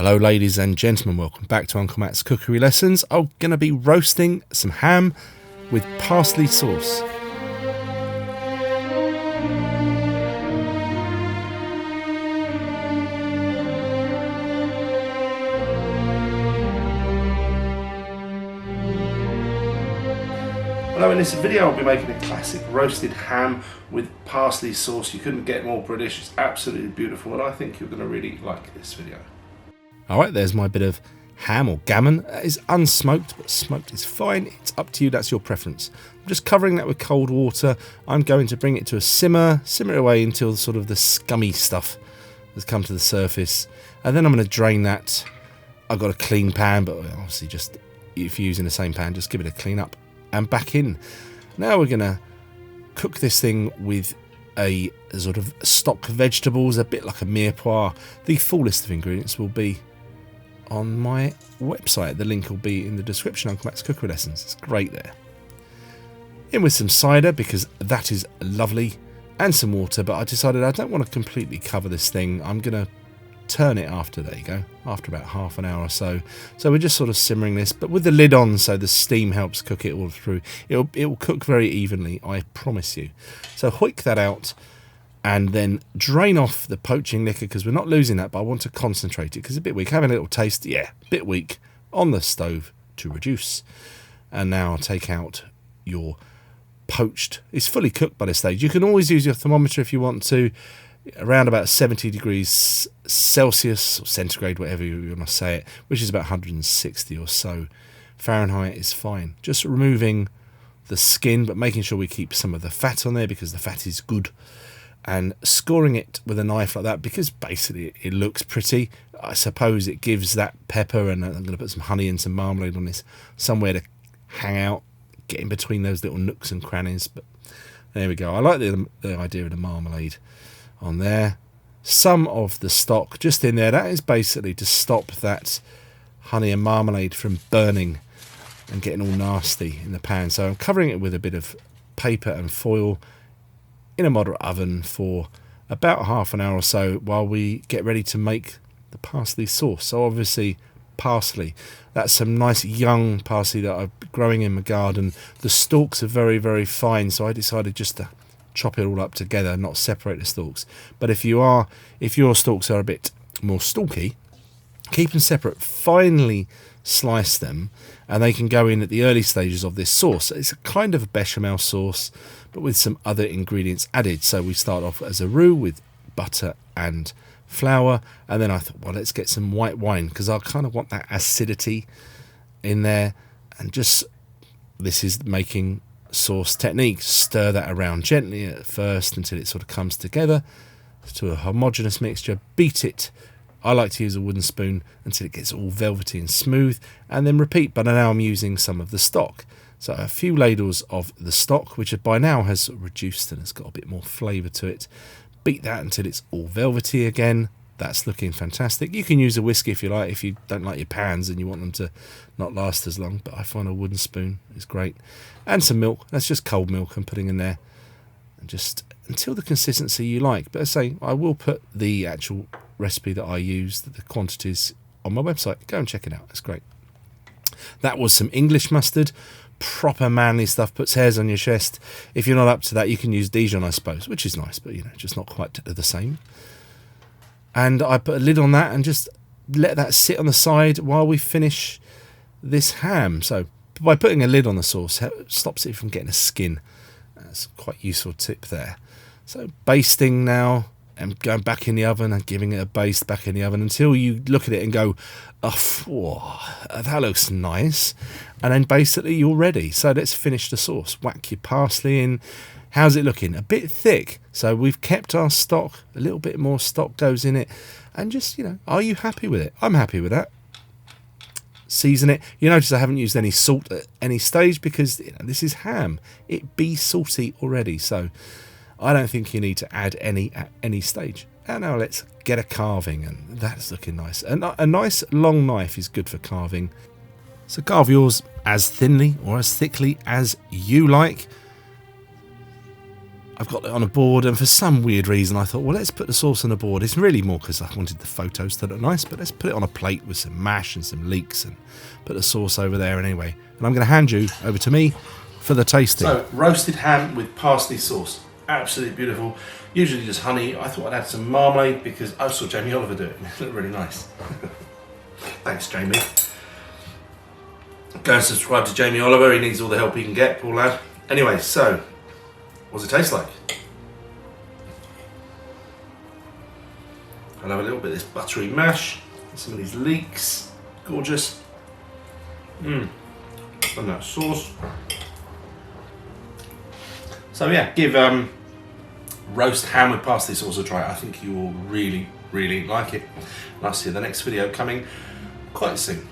Hello ladies and gentlemen, welcome back to Uncle Matt's Cookery Lessons. I'm going to be roasting some ham with parsley sauce. Hello, in this video I'll be making a classic roasted ham with parsley sauce. You couldn't get more British, it's absolutely beautiful and I think you're going to really like this video. Alright, there's my bit of ham or gammon. It is unsmoked, but smoked is fine. It's up to you, that's your preference. I'm just covering that with cold water. I'm going to bring it to a simmer it away until sort of the scummy stuff has come to the surface. And then I'm going to drain that. I've got a clean pan, but obviously just if you're using the same pan, just give it a clean up and back in. Now we're going to cook this thing with a sort of stock vegetables, a bit like a mirepoix. The full list of ingredients will be on my website. The link will be in the description. Uncle Matt's Cookery Lessons. It's great there. In with some cider because that is lovely, and some water, but I decided I don't want to completely cover this thing. I'm going to turn it after, there you go, after about half an hour or so. So we're just sort of simmering this, but with the lid on so the steam helps cook it all through. It will cook very evenly, I promise you. So hoik that out and then drain off the poaching liquor because we're not losing that, but I want to concentrate it because it's a bit weak. Having a little taste, yeah, a bit weak, on the stove to reduce. And now take out your poached. It's fully cooked by this stage. You can always use your thermometer if you want to, around about 70 degrees Celsius or centigrade, whatever you want to say it, which is about 160 or so Fahrenheit is fine. Just removing the skin, but making sure we keep some of the fat on there because the fat is good. And scoring it with a knife like that because basically it looks pretty. I suppose it gives that pepper, and I'm going to put some honey and some marmalade on this, somewhere to hang out, get in between those little nooks and crannies. But there we go. I like the idea of the marmalade on there. Some of the stock just in there. That is basically to stop that honey and marmalade from burning and getting all nasty in the pan. So I'm covering it with a bit of paper and foil in a moderate oven for about half an hour or so while we get ready to make the parsley sauce. So obviously parsley, that's some nice young parsley that I'm growing in my garden. The stalks are very, very fine, so I decided just to chop it all up together, not separate the stalks. But if your stalks are a bit more stalky, keep them separate, finely slice them, and they can go in at the early stages of this sauce. It's a kind of a bechamel sauce, but with some other ingredients added. So we start off as a roux with butter and flour, and then I thought, well, let's get some white wine because I kind of want that acidity in there. And just, this is making sauce technique. Stir that around gently at first until it sort of comes together to a homogeneous mixture. Beat it, I like to use a wooden spoon, until it gets all velvety and smooth, and then repeat. But now I'm using some of the stock. So a few ladles of the stock, which by now has reduced and has got a bit more flavour to it. Beat that until it's all velvety again. That's looking fantastic. You can use a whisk if you like, if you don't like your pans and you want them to not last as long, but I find a wooden spoon is great. And some milk, that's just cold milk I'm putting in there. And just until the consistency you like. But I say, I will put the actual recipe that I used, the quantities, on my website. Go and check it out, it's great. That was some English mustard. Proper manly stuff, puts hairs on your chest. If you're not up to that, you can use Dijon, I suppose, which is nice, but just not quite the same. And I put a lid on that and just let that sit on the side while we finish this ham. So by putting a lid on the sauce, it stops it from getting a skin. That's quite a useful tip there. So basting now, and going back in the oven and giving it a baste back in the oven until you look at it and go, oh, that looks nice. And then basically you're ready. So let's finish the sauce. Whack your parsley in. How's it looking? A bit thick. So we've kept our stock. A little bit more stock goes in it. And just, are you happy with it? I'm happy with that. Season it. You notice I haven't used any salt at any stage because this is ham. It be salty already. So I don't think you need to add any at any stage. And now let's get a carving, and that's looking nice. And a nice long knife is good for carving. So carve yours as thinly or as thickly as you like. I've got it on a board, and for some weird reason I thought, well, let's put the sauce on a board. It's really more because I wanted the photos to look nice, but let's put it on a plate with some mash and some leeks and put the sauce over there anyway. And I'm going to hand you over to me for the tasting. So, roasted ham with parsley sauce. Absolutely beautiful. Usually just honey. I thought I'd add some marmalade because I saw Jamie Oliver do it and it looked really nice. Thanks, Jamie. Go and subscribe to Jamie Oliver. He needs all the help he can get, poor lad. Anyway, so, what does it taste like? I'll have a little bit of this buttery mash, some of these leeks. Gorgeous. And that sauce. So yeah, give roast ham with parsley sauce a try. I think you will really, really like it. And I'll see you in the next video coming quite soon.